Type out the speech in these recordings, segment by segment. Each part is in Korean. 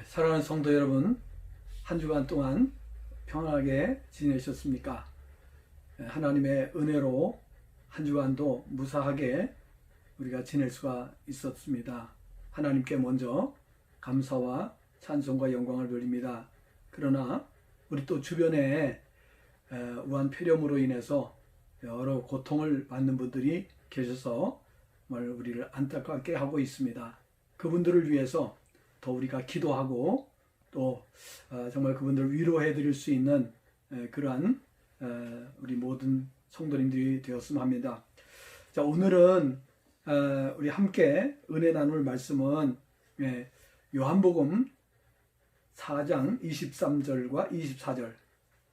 사랑하는 성도 여러분, 한 주간 동안 평안하게 지내셨습니까? 하나님의 은혜로 한 주간도 무사하게 우리가 지낼 수가 있었습니다. 하나님께 먼저 감사와 찬송과 영광을 돌립니다. 그러나 우리 또 주변에 우한폐렴으로 인해서 여러 고통을 받는 분들이 계셔서 정말 우리를 안타깝게 하고 있습니다. 그분들을 위해서 더 우리가 기도하고 또 정말 그분들을 위로해 드릴 수 있는 그러한 우리 모든 성도님들이 되었으면 합니다. 자, 오늘은 우리 함께 은혜 나눌 말씀은 요한복음 4장 23절과 24절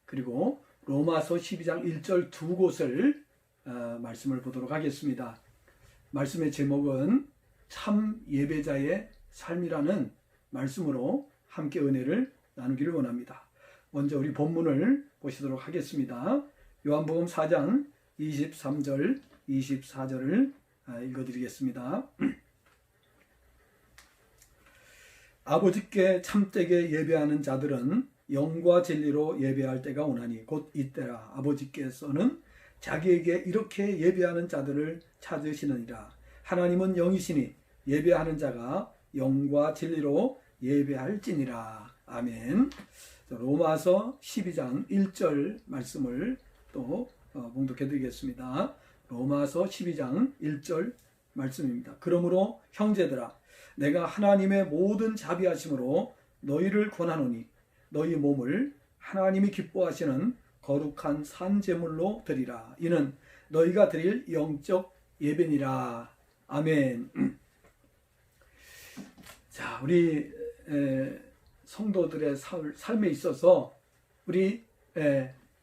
그리고 로마서 12장 1절 두 곳을 말씀을 보도록 하겠습니다. 말씀의 제목은 참 예배자의 삶이라는 말씀으로 함께 은혜를 나누기를 원합니다. 먼저 우리 본문을 보시도록 하겠습니다. 요한복음 4장 23절 24절을 읽어드리겠습니다. 아버지께 참되게 예배하는 자들은 영과 진리로 예배할 때가 오나니 곧 이때라. 아버지께서는 자기에게 이렇게 예배하는 자들을 찾으시느니라. 하나님은 영이시니 예배하는 자가 영과 진리로 예배할지니라. 아멘. 로마서 12장 1절 말씀을 또 봉독해 드리겠습니다. 로마서 12장 1절 말씀입니다. 그러므로 형제들아, 내가 하나님의 모든 자비하심으로 너희를 권하노니 너희 몸을 하나님이 기뻐하시는 거룩한 산제물로 드리라. 이는 너희가 드릴 영적 예배니라. 아멘. 자, 우리 성도들의 삶에 있어서 우리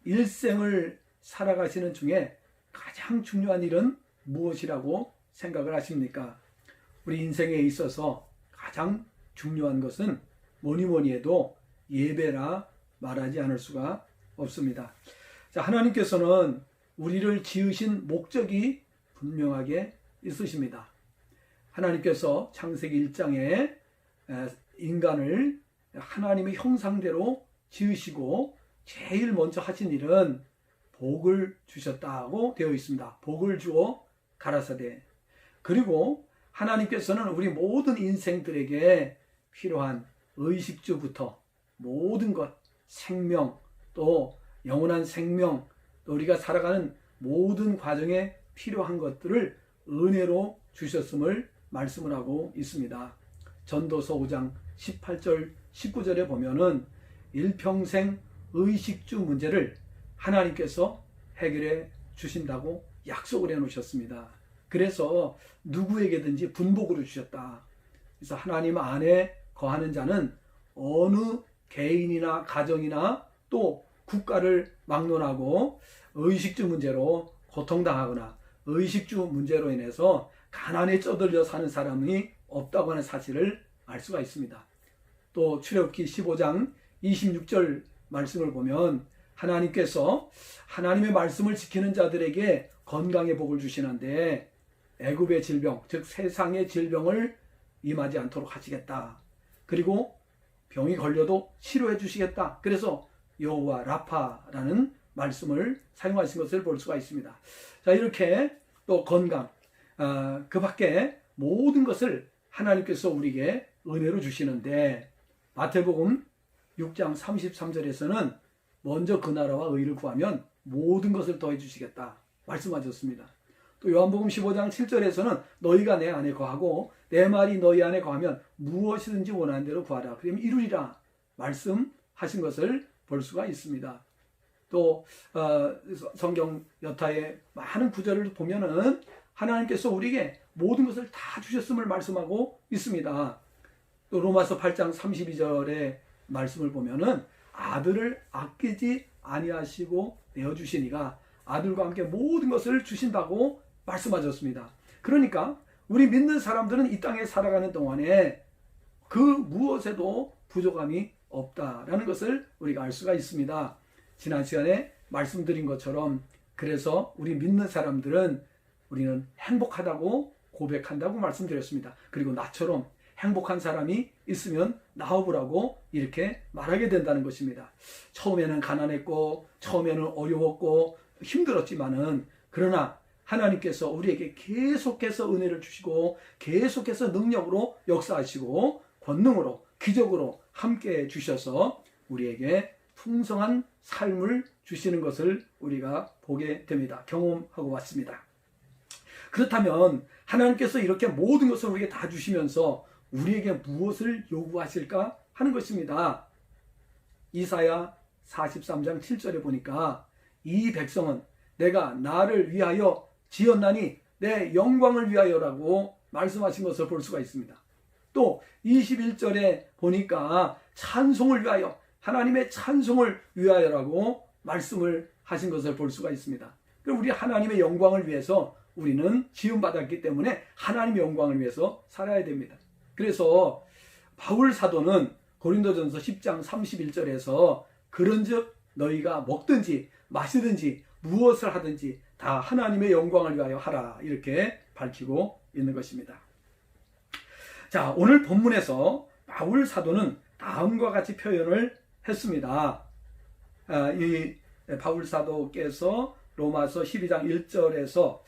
일생을 살아가시는 중에 가장 중요한 일은 무엇이라고 생각을 하십니까? 우리 인생에 있어서 가장 중요한 것은 뭐니 해도 예배라 말하지 않을 수가 없습니다. 자, 하나님께서는 우리를 지으신 목적이 분명하게 있으십니다. 하나님께서 창세기 1장에 인간을 하나님의 형상대로 지으시고 제일 먼저 하신 일은 복을 주셨다고 되어 있습니다. 복을 주어 가라사대. 그리고 하나님께서는 우리 모든 인생들에게 필요한 의식주부터 모든 것, 생명, 또 영원한 생명, 또 우리가 살아가는 모든 과정에 필요한 것들을 은혜로 주셨음을 말씀을 하고 있습니다. 전도서 5장 18절 19절에 보면은 일평생 의식주 문제를 하나님께서 해결해 주신다고 약속을 해 놓으셨습니다. 그래서 누구에게든지 분복으로 주셨다. 그래서 하나님 안에 거하는 자는 어느 개인이나 가정이나 또 국가를 막론하고 의식주 문제로 고통당하거나 의식주 문제로 인해서 가난에 쩌들려 사는 사람이 없다고 하는 사실을 알 수가 있습니다. 또 출애굽기 15장 26절 말씀을 보면 하나님께서 하나님의 말씀을 지키는 자들에게 건강의 복을 주시는데 애굽의 질병, 즉 세상의 질병을 임하지 않도록 하시겠다. 그리고 병이 걸려도 치료해 주시겠다. 그래서 여호와 라파라는 말씀을 사용하신 것을 볼 수가 있습니다. 자, 이렇게 또 건강, 그 밖에 모든 것을 하나님께서 우리에게 은혜로 주시는데 마태복음 6장 33절에서는 먼저 그 나라와 의를 구하면 모든 것을 더해 주시겠다 말씀하셨습니다. 또 요한복음 15장 7절에서는 너희가 내 안에 거하고 내 말이 너희 안에 거하면 무엇이든지 원하는 대로 구하라. 그러면 이루리라 말씀하신 것을 볼 수가 있습니다. 또 성경 여타의 많은 구절을 보면은 하나님께서 우리에게 모든 것을 다 주셨음을 말씀하고 있습니다. 또 로마서 8장 32절의 말씀을 보면은 아들을 아끼지 아니하시고 내어주시니가 아들과 함께 모든 것을 주신다고 말씀하셨습니다. 그러니까 우리 믿는 사람들은 이 땅에 살아가는 동안에 그 무엇에도 부족함이 없다라는 것을 우리가 알 수가 있습니다. 지난 시간에 말씀드린 것처럼 그래서 우리 믿는 사람들은 우리는 행복하다고 고백한다고 말씀드렸습니다. 그리고 나처럼 행복한 사람이 있으면 나와보라고 이렇게 말하게 된다는 것입니다. 처음에는 가난했고 처음에는 어려웠고 힘들었지만은 그러나 하나님께서 우리에게 계속해서 은혜를 주시고 계속해서 능력으로 역사하시고 권능으로 기적으로 함께 주셔서 우리에게 풍성한 삶을 주시는 것을 우리가 보게 됩니다. 경험하고 왔습니다. 그렇다면 하나님께서 이렇게 모든 것을 우리에게 다 주시면서 우리에게 무엇을 요구하실까 하는 것입니다. 이사야 43장 7절에 보니까 이 백성은 내가 나를 위하여 지었나니 내 영광을 위하여라고 말씀하신 것을 볼 수가 있습니다. 또 21절에 보니까 찬송을 위하여, 하나님의 찬송을 위하여라고 말씀을 하신 것을 볼 수가 있습니다. 그럼 우리 하나님의 영광을 위해서 우리는 지음받았기 때문에 하나님의 영광을 위해서 살아야 됩니다. 그래서 바울 사도는 고린도전서 10장 31절에서 그런즉 너희가 먹든지 마시든지 무엇을 하든지 다 하나님의 영광을 위하여 하라 이렇게 밝히고 있는 것입니다. 자, 오늘 본문에서 바울 사도는 다음과 같이 표현을 했습니다. 이 바울 사도께서 로마서 12장 1절에서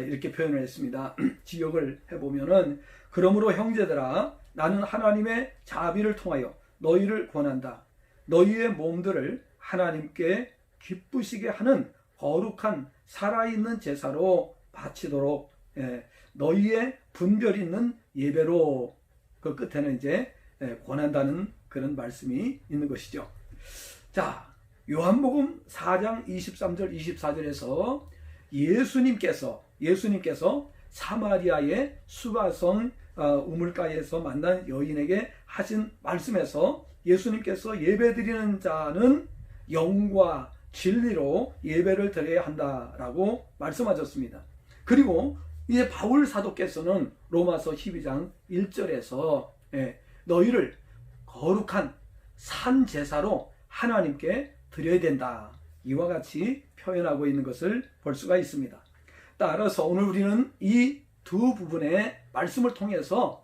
이렇게 표현을 했습니다. 지역을 해보면은 그러므로 형제들아 나는 하나님의 자비를 통하여 너희를 권한다. 너희의 몸들을 하나님께 기쁘시게 하는 거룩한 살아있는 제사로 바치도록 너희의 분별 있는 예배로 그 끝에는 이제 권한다는 그런 말씀이 있는 것이죠. 자, 요한복음 4장 23절 24절에서 예수님께서 사마리아의 수바성 우물가에서 만난 여인에게 하신 말씀에서 예수님께서 예배드리는 자는 영과 진리로 예배를 드려야 한다라고 말씀하셨습니다. 그리고 이제 바울 사도께서는 로마서 12장 1절에서 너희를 거룩한 산 제사로 하나님께 드려야 된다. 이와 같이 표현하고 있는 것을 볼 수가 있습니다. 따라서 오늘 우리는 이 두 부분의 말씀을 통해서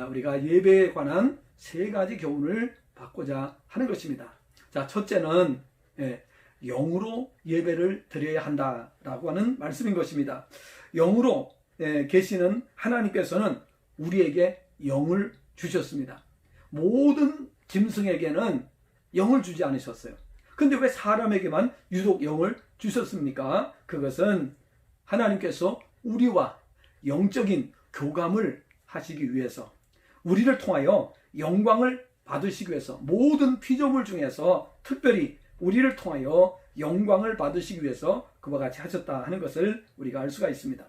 우리가 예배에 관한 세 가지 교훈을 받고자 하는 것입니다. 자, 첫째는 영으로 예배를 드려야 한다라고 하는 말씀인 것입니다. 영으로 계시는 하나님께서는 우리에게 영을 주셨습니다. 모든 짐승에게는 영을 주지 않으셨어요. 근데 왜 사람에게만 유독 영을 주셨습니까? 그것은 하나님께서 우리와 영적인 교감을 하시기 위해서, 우리를 통하여 영광을 받으시기 위해서, 모든 피조물 중에서 특별히 우리를 통하여 영광을 받으시기 위해서 그와 같이 하셨다 하는 것을 우리가 알 수가 있습니다.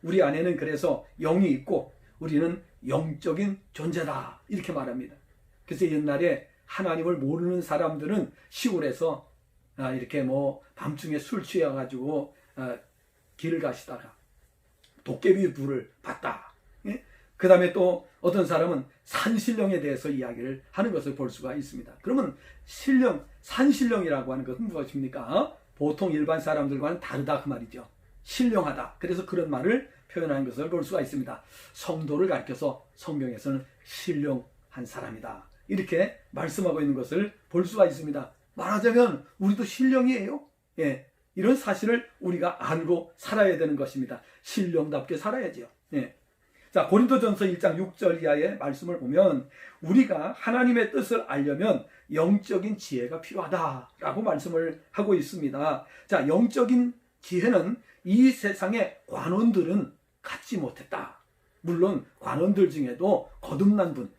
우리 안에는 그래서 영이 있고 우리는 영적인 존재다 이렇게 말합니다. 그래서 옛날에 하나님을 모르는 사람들은 시골에서 이렇게 밤중에 술 취해가지고 길을 가시다가 도깨비 불을 봤다. 그 다음에 또 어떤 사람은 산신령에 대해서 이야기를 하는 것을 볼 수가 있습니다. 그러면 산신령이라고 하는 것은 무엇입니까? 보통 일반 사람들과는 다르다 그 말이죠. 신령하다. 그래서 그런 말을 표현하는 것을 볼 수가 있습니다. 성도를 가리켜서 성경에서는 신령한 사람이다. 이렇게 말씀하고 있는 것을 볼 수가 있습니다. 말하자면 우리도 신령이에요. 이런 사실을 우리가 알고 살아야 되는 것입니다. 신령답게 살아야죠. 자, 고린도전서 1장 6절 이하의 말씀을 보면 우리가 하나님의 뜻을 알려면 영적인 지혜가 필요하다라고 말씀을 하고 있습니다. 자, 영적인 지혜는 이 세상의 관원들은 갖지 못했다. 물론 관원들 중에도 거듭난 분,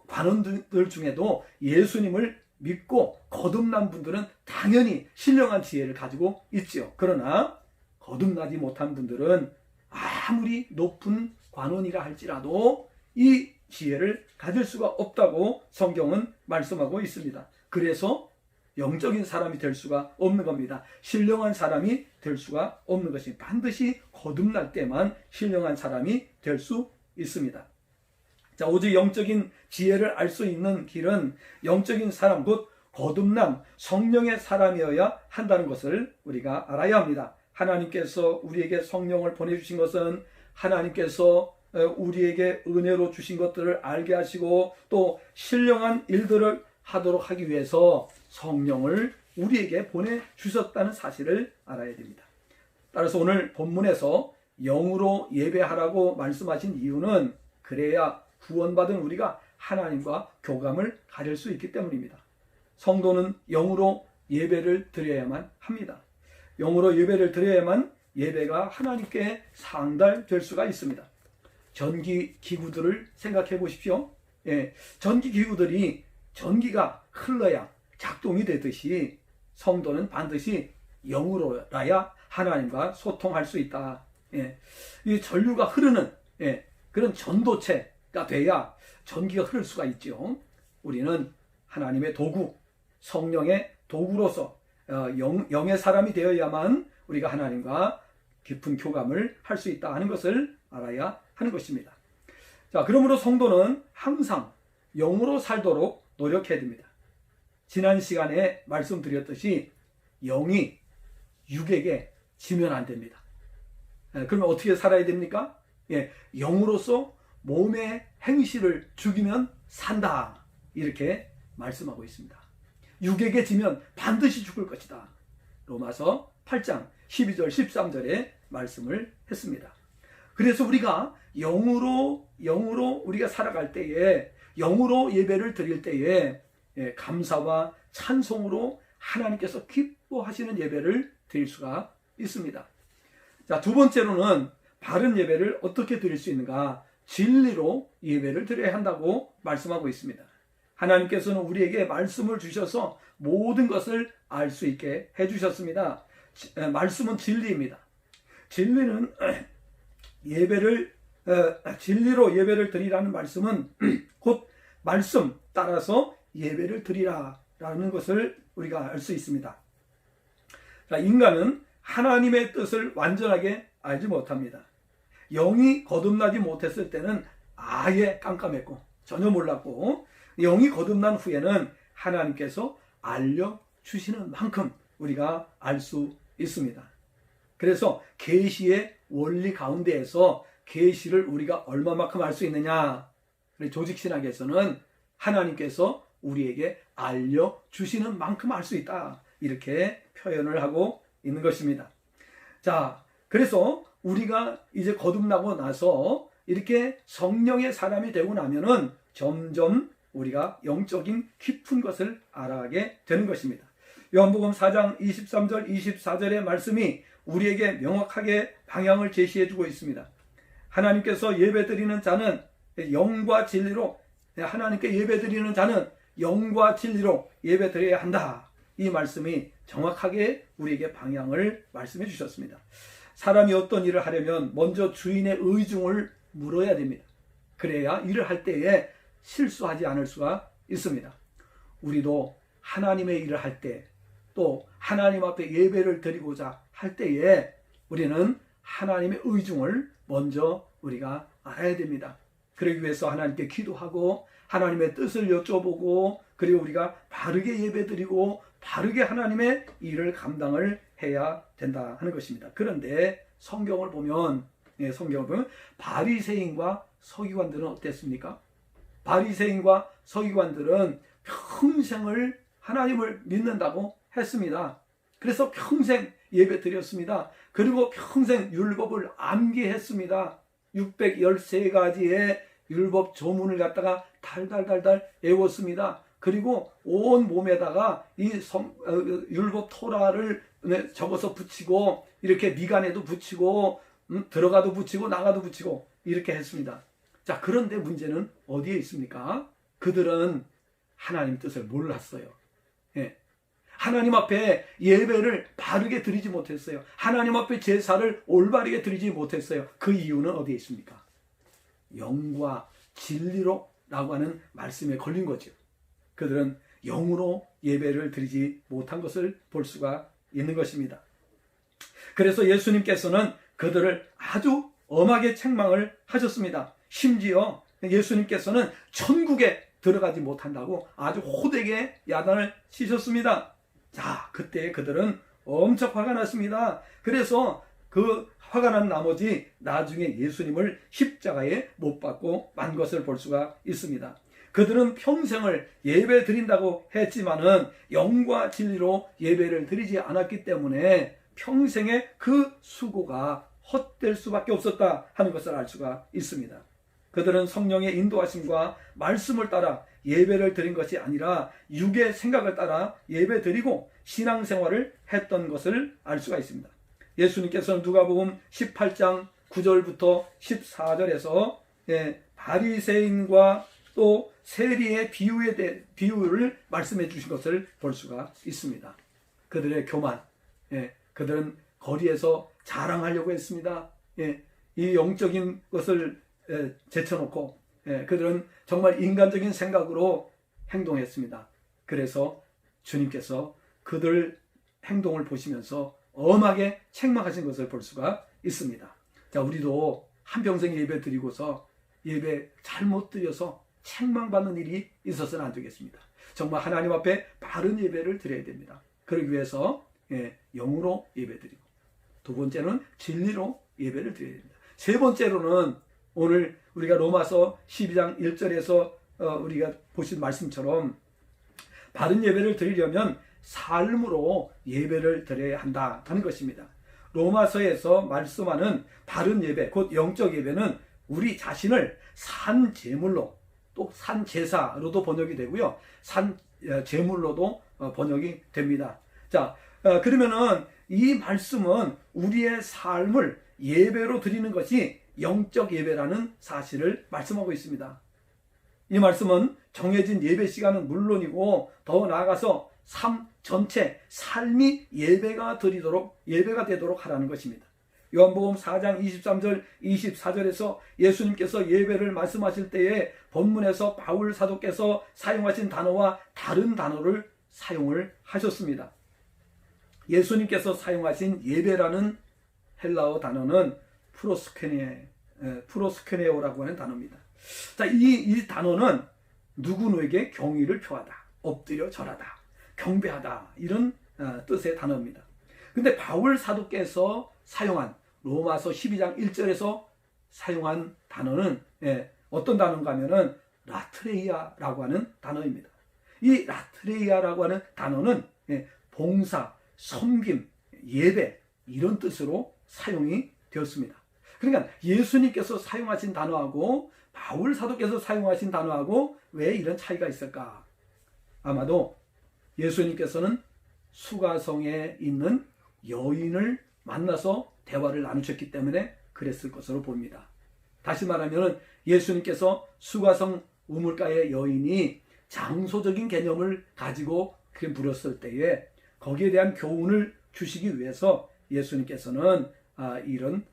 관원들 중에도 예수님을 믿고 거듭난 분들은 당연히 신령한 지혜를 가지고 있지요. 그러나 거듭나지 못한 분들은 아무리 높은 관원이라 할지라도 이 지혜를 가질 수가 없다고 성경은 말씀하고 있습니다. 그래서 영적인 사람이 될 수가 없는 겁니다. 신령한 사람이 될 수가 없는 것입니다. 반드시 거듭날 때만 신령한 사람이 될 수 있습니다. 자, 오직 영적인 지혜를 알 수 있는 길은 영적인 사람, 곧 거듭남, 성령의 사람이어야 한다는 것을 우리가 알아야 합니다. 하나님께서 우리에게 성령을 보내주신 것은 하나님께서 우리에게 은혜로 주신 것들을 알게 하시고 또 신령한 일들을 하도록 하기 위해서 성령을 우리에게 보내주셨다는 사실을 알아야 됩니다. 따라서 오늘 본문에서 영으로 예배하라고 말씀하신 이유는 그래야 구원받은 우리가 하나님과 교감을 가질 수 있기 때문입니다. 성도는 영으로 예배를 드려야만 합니다. 영으로 예배를 드려야만 예배가 하나님께 상달될 수가 있습니다. 전기 기구들을 생각해 보십시오. 전기 기구들이 전기가 흘러야 작동이 되듯이 성도는 반드시 영으로라야 하나님과 소통할 수 있다. 이 전류가 흐르는 그런 전도체가 돼야 전기가 흐를 수가 있죠. 우리는 하나님의 도구, 성령의 도구로서 영의 사람이 되어야만 우리가 하나님과 깊은 교감을 할 수 있다 하는 것을 알아야 하는 것입니다. 자, 그러므로 성도는 항상 영으로 살도록 노력해야 됩니다. 지난 시간에 말씀드렸듯이 영이 육에게 지면 안 됩니다. 그러면 어떻게 살아야 됩니까? 영으로서 몸의 행실을 죽이면 산다. 이렇게 말씀하고 있습니다. 육에게 지면 반드시 죽을 것이다. 로마서 8장 12절 13절에 말씀을 했습니다. 그래서 우리가 영으로 우리가 살아갈 때에 영으로 예배를 드릴 때에 감사와 찬송으로 하나님께서 기뻐하시는 예배를 드릴 수가 있습니다. 자, 두 번째로는 바른 예배를 어떻게 드릴 수 있는가? 진리로 예배를 드려야 한다고 말씀하고 있습니다. 하나님께서는 우리에게 말씀을 주셔서 모든 것을 알 수 있게 해주셨습니다. 말씀은 진리입니다. 진리는 진리로 예배를 드리라는 말씀은 곧 말씀 따라서 예배를 드리라라는 것을 우리가 알 수 있습니다. 자, 인간은 하나님의 뜻을 완전하게 알지 못합니다. 영이 거듭나지 못했을 때는 아예 깜깜했고 전혀 몰랐고, 영이 거듭난 후에는 하나님께서 알려주시는 만큼 우리가 알 수 있습니다. 그래서 계시의 원리 가운데에서 계시를 우리가 얼마만큼 알 수 있느냐? 조직신학에서는 하나님께서 우리에게 알려주시는 만큼 알 수 있다. 이렇게 표현을 하고 있는 것입니다. 자, 그래서 우리가 이제 거듭나고 나서 이렇게 성령의 사람이 되고 나면은 점점 우리가 영적인 깊은 것을 알아가게 되는 것입니다. 요한복음 4장 23절 24절의 말씀이 우리에게 명확하게 방향을 제시해 주고 있습니다. 하나님께서 예배드리는 자는 영과 진리로, 하나님께 예배드리는 자는 영과 진리로 예배드려야 한다. 이 말씀이 정확하게 우리에게 방향을 말씀해 주셨습니다. 사람이 어떤 일을 하려면 먼저 주인의 의중을 물어야 됩니다. 그래야 일을 할 때에 실수하지 않을 수가 있습니다. 우리도 하나님의 일을 할 때, 또 하나님 앞에 예배를 드리고자 할 때에 우리는 하나님의 의중을 먼저 우리가 알아야 됩니다. 그러기 위해서 하나님께 기도하고 하나님의 뜻을 여쭤보고, 그리고 우리가 바르게 예배드리고 바르게 하나님의 일을 감당을 해야 된다 하는 것입니다. 그런데 성경을 보면 바리새인과 서기관들은 어땠습니까? 바리새인과 서기관들은 평생을 하나님을 믿는다고 했습니다. 그래서 평생 예배 드렸습니다. 그리고 평생 율법을 암기했습니다. 613가지의 율법 조문을 갖다가 달달달달 외웠습니다. 그리고 온 몸에다가 이 율법 토라를 적어서 붙이고, 이렇게 미간에도 붙이고, 들어가도 붙이고 나가도 붙이고 이렇게 했습니다. 자, 그런데 문제는 어디에 있습니까? 그들은 하나님 뜻을 몰랐어요. 하나님 앞에 예배를 바르게 드리지 못했어요. 하나님 앞에 제사를 올바르게 드리지 못했어요. 그 이유는 어디에 있습니까? 영과 진리로 라고 하는 말씀에 걸린 거죠. 그들은 영으로 예배를 드리지 못한 것을 볼 수가 있는 것입니다. 그래서 예수님께서는 그들을 아주 엄하게 책망을 하셨습니다. 심지어 예수님께서는 천국에 들어가지 못한다고 아주 호되게 야단을 치셨습니다. 자, 그때 그들은 엄청 화가 났습니다. 그래서 그 화가 난 나머지 나중에 예수님을 십자가에 못 박고 만 것을 볼 수가 있습니다. 그들은 평생을 예배 드린다고 했지만은 영과 진리로 예배를 드리지 않았기 때문에 평생의 그 수고가 헛될 수밖에 없었다 하는 것을 알 수가 있습니다. 그들은 성령의 인도하심과 말씀을 따라 예배를 드린 것이 아니라 육의 생각을 따라 예배 드리고 신앙생활을 했던 것을 알 수가 있습니다. 예수님께서는 누가복음 18장 9절부터 14절에서 바리새인과 또 세리의 비유를 말씀해 주신 것을 볼 수가 있습니다. 그들의 교만, 그들은 거리에서 자랑하려고 했습니다. 이 영적인 것을 제쳐놓고 그들은 정말 인간적인 생각으로 행동했습니다. 그래서 주님께서 그들 행동을 보시면서 엄하게 책망하신 것을 볼 수가 있습니다. 자, 우리도 한평생 예배 드리고서 예배 잘못 드려서 책망받는 일이 있어서는 안 되겠습니다. 정말 하나님 앞에 바른 예배를 드려야 됩니다. 그러기 위해서 영으로 예배 드리고, 두 번째는 진리로 예배를 드려야 됩니다. 세 번째로는 오늘 우리가 로마서 12장 1절에서 우리가 보신 말씀처럼 바른 예배를 드리려면 삶으로 예배를 드려야 한다 하는 것입니다. 로마서에서 말씀하는 바른 예배, 곧 영적 예배는 우리 자신을 산 제물로, 또 산 제사로도 번역이 되고요, 산 제물로도 번역이 됩니다. 자, 그러면은 이 말씀은 우리의 삶을 예배로 드리는 것이 영적 예배라는 사실을 말씀하고 있습니다. 이 말씀은 정해진 예배 시간은 물론이고 더 나아가서 삶 전체, 삶이 예배가 되도록 하라는 것입니다. 요한복음 4장 23절 24절에서 예수님께서 예배를 말씀하실 때에 본문에서 바울 사도께서 사용하신 단어와 다른 단어를 사용을 하셨습니다. 예수님께서 사용하신 예배라는 헬라어 단어는 프로스케네오라고 하는 단어입니다. 자, 이 단어는 누구에게 경의를 표하다, 엎드려 절하다, 경배하다, 이런 뜻의 단어입니다. 근데 바울 사도께서 사용한 로마서 12장 1절에서 사용한 단어는 어떤 단어인가 하면은 라트레이아라고 하는 단어입니다. 이 라트레이아라고 하는 단어는 봉사, 섬김, 예배, 이런 뜻으로 사용이 되었습니다. 그러니까 예수님께서 사용하신 단어하고 바울 사도께서 사용하신 단어하고 왜 이런 차이가 있을까? 아마도 예수님께서는 수가성에 있는 여인을 만나서 대화를 나누셨기 때문에 그랬을 것으로 봅니다. 다시 말하면 예수님께서 수가성 우물가의 여인이 장소적인 개념을 가지고 물었을 때에 거기에 대한 교훈을 주시기 위해서 예수님께서는 이런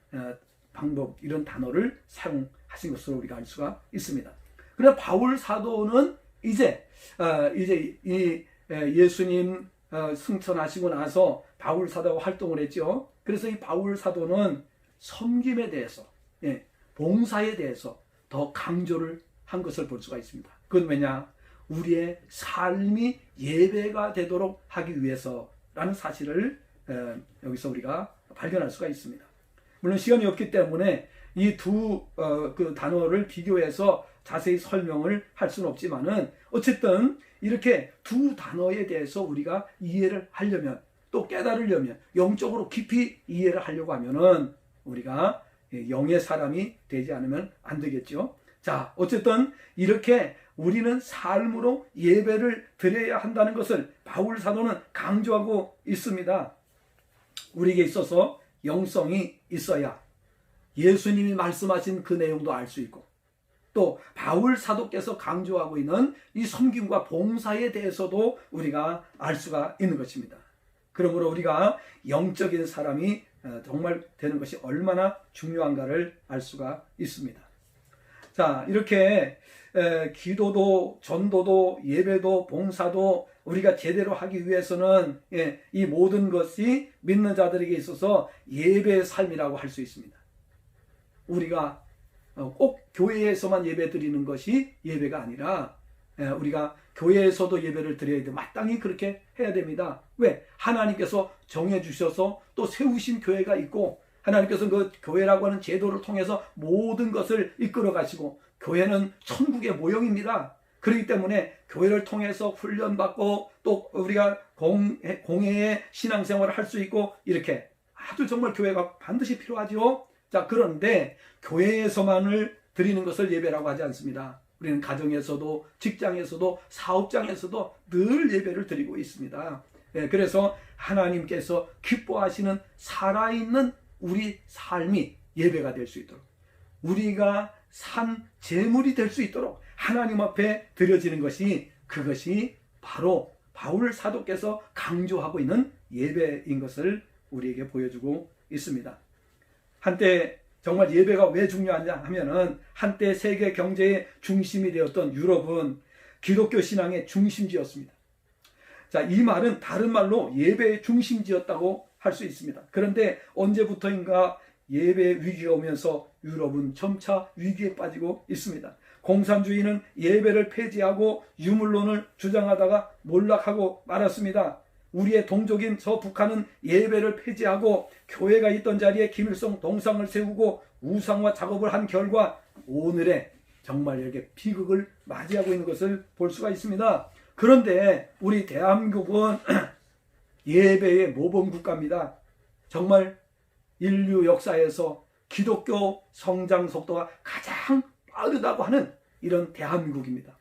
방법, 이런 단어를 사용하신 것으로 우리가 알 수가 있습니다. 그러나 바울 사도는 이제 이 예수님 승천하시고 나서 바울 사도가 활동을 했죠. 그래서 이 바울 사도는 섬김에 대해서, 봉사에 대해서 더 강조를 한 것을 볼 수가 있습니다. 그건 왜냐? 우리의 삶이 예배가 되도록 하기 위해서라는 사실을 여기서 우리가 발견할 수가 있습니다. 물론 시간이 없기 때문에 이 두 그 단어를 비교해서 자세히 설명을 할 수는 없지만은 어쨌든 이렇게 두 단어에 대해서 우리가 이해를 하려면, 또 깨달으려면, 영적으로 깊이 이해를 하려고 하면은 우리가 영의 사람이 되지 않으면 안 되겠죠. 자, 어쨌든 이렇게 우리는 삶으로 예배를 드려야 한다는 것을 바울 사도는 강조하고 있습니다. 우리에게 있어서 영성이 있어야 예수님이 말씀하신 그 내용도 알 수 있고, 또 바울 사도께서 강조하고 있는 이 섬김과 봉사에 대해서도 우리가 알 수가 있는 것입니다. 그러므로 우리가 영적인 사람이 정말 되는 것이 얼마나 중요한가를 알 수가 있습니다. 자, 이렇게 기도도, 전도도, 예배도, 봉사도 우리가 제대로 하기 위해서는 이 모든 것이 믿는 자들에게 있어서 예배의 삶이라고 할 수 있습니다. 우리가 꼭 교회에서만 예배 드리는 것이 예배가 아니라 우리가 교회에서도 예배를 드려야 돼. 마땅히 그렇게 해야 됩니다. 왜? 하나님께서 정해 주셔서 또 세우신 교회가 있고, 하나님께서 그 교회라고 하는 제도를 통해서 모든 것을 이끌어 가시고, 교회는 천국의 모형입니다. 그렇기 때문에 교회를 통해서 훈련받고 또 우리가 공회의 신앙생활을 할 수 있고, 이렇게 아주 정말 교회가 반드시 필요하죠. 자, 그런데 교회에서만을 드리는 것을 예배라고 하지 않습니다. 우리는 가정에서도, 직장에서도, 사업장에서도 늘 예배를 드리고 있습니다. 그래서 하나님께서 기뻐하시는 살아있는 우리 삶이 예배가 될 수 있도록, 우리가 산 제물이 될 수 있도록 하나님 앞에 드려지는 것이, 그것이 바로 바울 사도께서 강조하고 있는 예배인 것을 우리에게 보여주고 있습니다. 한때 정말 예배가 왜 중요하냐 하면은, 한때 세계 경제의 중심이 되었던 유럽은 기독교 신앙의 중심지였습니다. 자, 이 말은 다른 말로 예배의 중심지였다고 할 수 있습니다. 그런데 언제부터인가 예배 위기가 오면서 유럽은 점차 위기에 빠지고 있습니다. 공산주의는 예배를 폐지하고 유물론을 주장하다가 몰락하고 말았습니다. 우리의 동족인 저 북한은 예배를 폐지하고 교회가 있던 자리에 김일성 동상을 세우고 우상화 작업을 한 결과 오늘의 정말 이렇게 비극을 맞이하고 있는 것을 볼 수가 있습니다. 그런데 우리 대한민국은 예배의 모범국가입니다. 정말 인류 역사에서 기독교 성장 속도가 가장 빠르다고 하는 이런 대한민국입니다.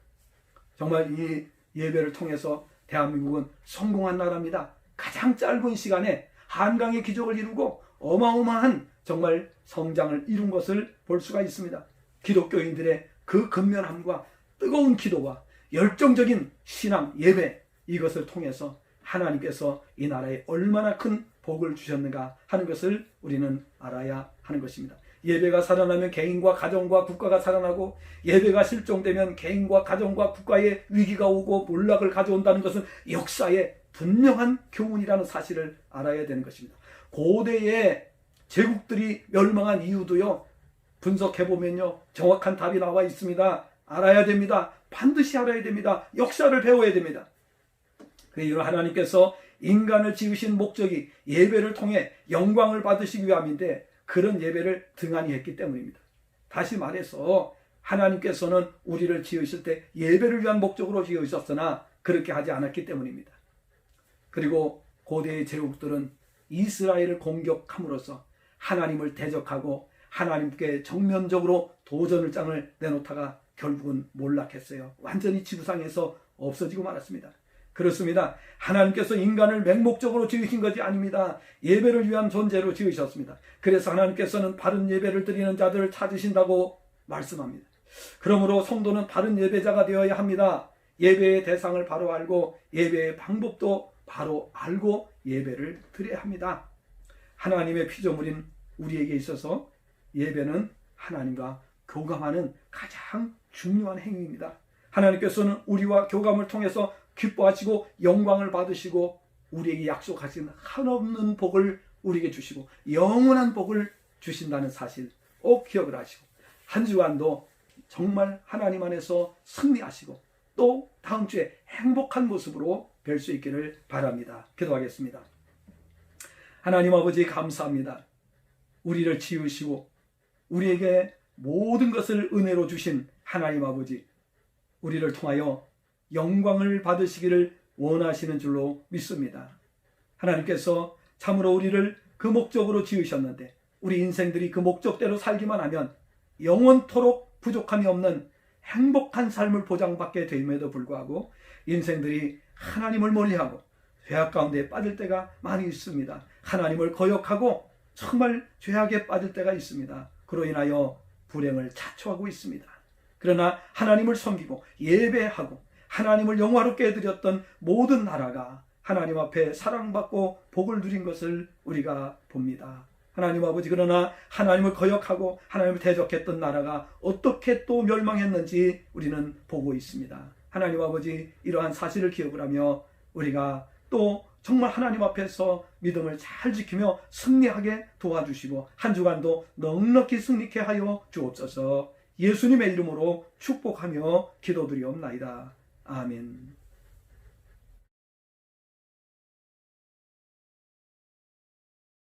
정말 이 예배를 통해서 대한민국은 성공한 나라입니다. 가장 짧은 시간에 한강의 기적을 이루고 어마어마한 정말 성장을 이룬 것을 볼 수가 있습니다. 기독교인들의 그 근면함과 뜨거운 기도와 열정적인 신앙, 예배, 이것을 통해서 하나님께서 이 나라에 얼마나 큰 복을 주셨는가 하는 것을 우리는 알아야 하는 것입니다. 예배가 살아나면 개인과 가정과 국가가 살아나고, 예배가 실종되면 개인과 가정과 국가에 위기가 오고 몰락을 가져온다는 것은 역사의 분명한 교훈이라는 사실을 알아야 되는 것입니다. 고대의 제국들이 멸망한 이유도요, 분석해보면요, 정확한 답이 나와 있습니다. 알아야 됩니다. 반드시 알아야 됩니다. 역사를 배워야 됩니다. 그 이유로 하나님께서 인간을 지으신 목적이 예배를 통해 영광을 받으시기 위함인데, 그런 예배를 등한히 했기 때문입니다. 다시 말해서 하나님께서는 우리를 지으실 때 예배를 위한 목적으로 지으셨으나 그렇게 하지 않았기 때문입니다. 그리고 고대의 제국들은 이스라엘을 공격함으로써 하나님을 대적하고 하나님께 정면적으로 도전을 장을 내놓다가 결국은 몰락했어요. 완전히 지구상에서 없어지고 말았습니다. 그렇습니다. 하나님께서 인간을 맹목적으로 지으신 것이 아닙니다. 예배를 위한 존재로 지으셨습니다. 그래서 하나님께서는 바른 예배를 드리는 자들을 찾으신다고 말씀합니다. 그러므로 성도는 바른 예배자가 되어야 합니다. 예배의 대상을 바로 알고 예배의 방법도 바로 알고 예배를 드려야 합니다. 하나님의 피조물인 우리에게 있어서 예배는 하나님과 교감하는 가장 중요한 행위입니다. 하나님께서는 우리와 교감을 통해서 기뻐하시고 영광을 받으시고 우리에게 약속하신 한없는 복을 우리에게 주시고 영원한 복을 주신다는 사실 꼭 기억을 하시고, 한 주간도 정말 하나님 안에서 승리하시고 또 다음 주에 행복한 모습으로 뵐 수 있기를 바랍니다. 기도하겠습니다. 하나님 아버지, 감사합니다. 우리를 지으시고 우리에게 모든 것을 은혜로 주신 하나님 아버지, 우리를 통하여 영광을 받으시기를 원하시는 줄로 믿습니다. 하나님께서 참으로 우리를 그 목적으로 지으셨는데 우리 인생들이 그 목적대로 살기만 하면 영원토록 부족함이 없는 행복한 삶을 보장받게 됨에도 불구하고 인생들이 하나님을 멀리하고 죄악 가운데 빠질 때가 많이 있습니다. 하나님을 거역하고 정말 죄악에 빠질 때가 있습니다. 그로 인하여 불행을 자초하고 있습니다. 그러나 하나님을 섬기고 예배하고 하나님을 영화롭게 해드렸던 모든 나라가 하나님 앞에 사랑받고 복을 누린 것을 우리가 봅니다. 하나님 아버지, 그러나 하나님을 거역하고 하나님을 대적했던 나라가 어떻게 또 멸망했는지 우리는 보고 있습니다. 하나님 아버지, 이러한 사실을 기억을 하며 우리가 또 정말 하나님 앞에서 믿음을 잘 지키며 승리하게 도와주시고 한 주간도 넉넉히 승리케 하여 주옵소서. 예수님의 이름으로 축복하며 기도드리옵나이다. 아멘.